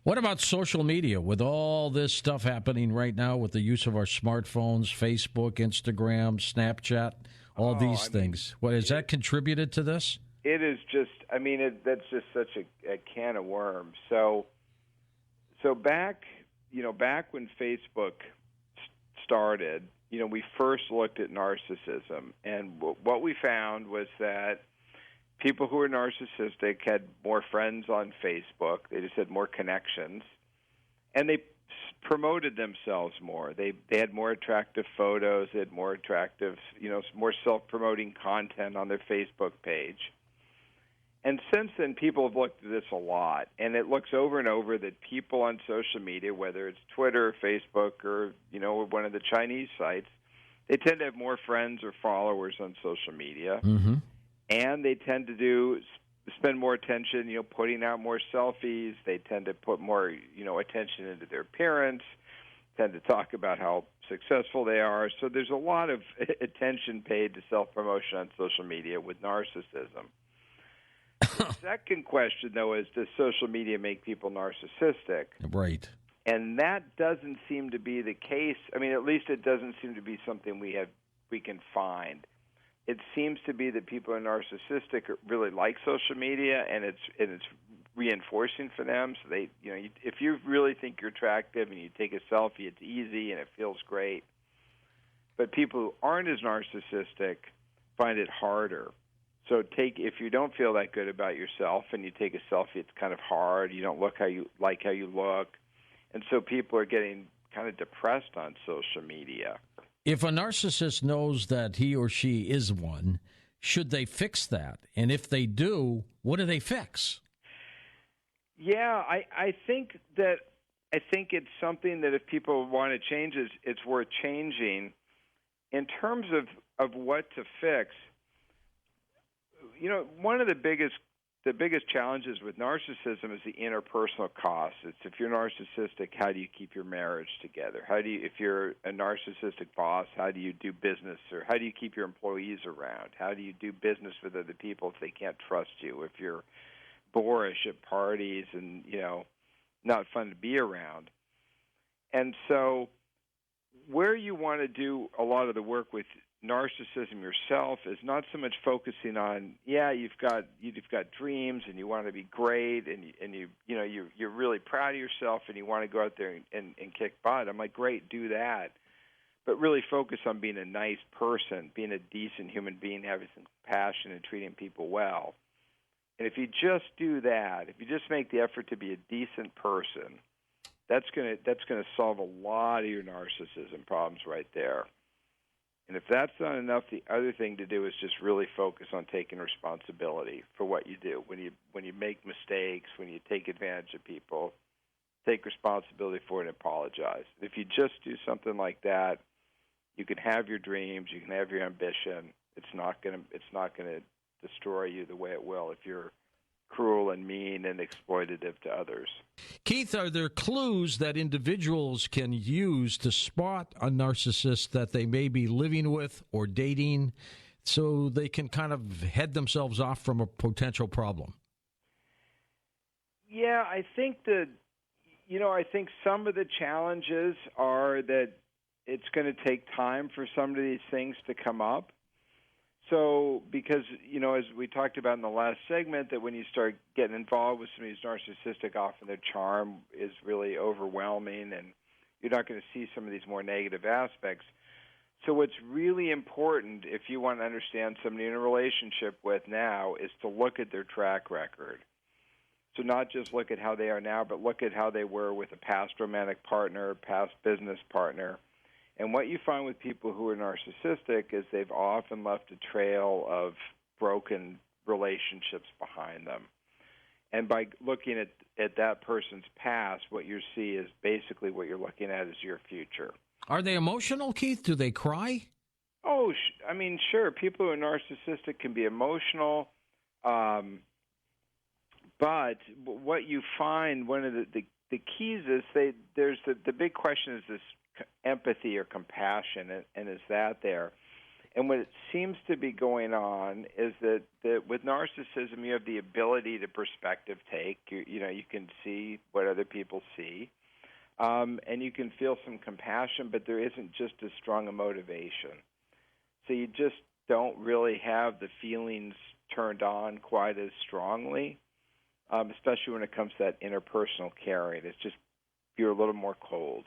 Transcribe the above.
What about social media with all this stuff happening right now with the use of our smartphones, Facebook, Instagram, Snapchat, all these things? What has that contributed to this? It is just, that's just such a can of worms. So back when Facebook started, we first looked at narcissism, and what we found was that people who were narcissistic had more friends on Facebook. They just had more connections, and they promoted themselves more. They had more attractive photos. They had more attractive, more self-promoting content on their Facebook page. And since then, people have looked at this a lot, and it looks over and over that people on social media, whether it's Twitter, Facebook, or one of the Chinese sites, they tend to have more friends or followers on social media. Mm-hmm. And they tend to spend more attention, putting out more selfies. They tend to put more, attention into their appearance, tend to talk about how successful they are. So there's a lot of attention paid to self-promotion on social media with narcissism. The second question, though, is does social media make people narcissistic? Right. And that doesn't seem to be the case. At least it doesn't seem to be something we can find. It seems to be that people who are narcissistic really like social media, and it's reinforcing for them. So they, if you really think you're attractive and you take a selfie, it's easy and it feels great. But people who aren't as narcissistic find it harder. So if you don't feel that good about yourself and you take a selfie, it's kind of hard. You don't look how you look, and so people are getting kind of depressed on social media. If a narcissist knows that he or she is one, should they fix that? And if they do, what do they fix? Yeah, I think it's something that if people want to change, it's worth changing. In terms of what to fix, one of the biggest challenges with narcissism is the interpersonal cost. It's if you're narcissistic, how do you keep your marriage together? If you're a narcissistic boss, how do you do business, or how do you keep your employees around? How do you do business with other people if they can't trust you? If you're boorish at parties and, not fun to be around. And so where you want to do a lot of the work with narcissism yourself is not so much focusing on you've got dreams and you want to be great and you're really proud of yourself and you want to go out there and kick butt. I'm like, great, do that, but really focus on being a nice person, being a decent human being, having some compassion and treating people well. And if you just do that, if you just make the effort to be a decent person, that's gonna solve a lot of your narcissism problems right there. And if that's not enough, the other thing to do is just really focus on taking responsibility for what you do. When you make mistakes, when you take advantage of people, take responsibility for it and apologize. If you just do something like that, you can have your dreams, you can have your ambition. It's not gonna destroy you the way it will if you're cruel and mean and exploitative to others. Keith, are there clues that individuals can use to spot a narcissist that they may be living with or dating so they can kind of head themselves off from a potential problem? Yeah, I think I think some of the challenges are that it's going to take time for some of these things to come up. So, because, as we talked about in the last segment, that when you start getting involved with somebody who's narcissistic, often their charm is really overwhelming, and you're not going to see some of these more negative aspects. So what's really important, if you want to understand somebody in a relationship with now, is to look at their track record. So not just look at how they are now, but look at how they were with a past romantic partner, past business partner. And what you find with people who are narcissistic is they've often left a trail of broken relationships behind them. And by looking at that person's past, what you see is basically what you're looking at is your future. Are they emotional, Keith? Do they cry? Oh, sure. People who are narcissistic can be emotional. But what you find, one of the keys is the big question is this empathy or compassion, and is that there? And what it seems to be going on is that with narcissism, you have the ability to perspective take. You can see what other people see, and you can feel some compassion, but there isn't just as strong a motivation. So you just don't really have the feelings turned on quite as strongly, especially when it comes to that interpersonal caring. It's just you're a little more cold.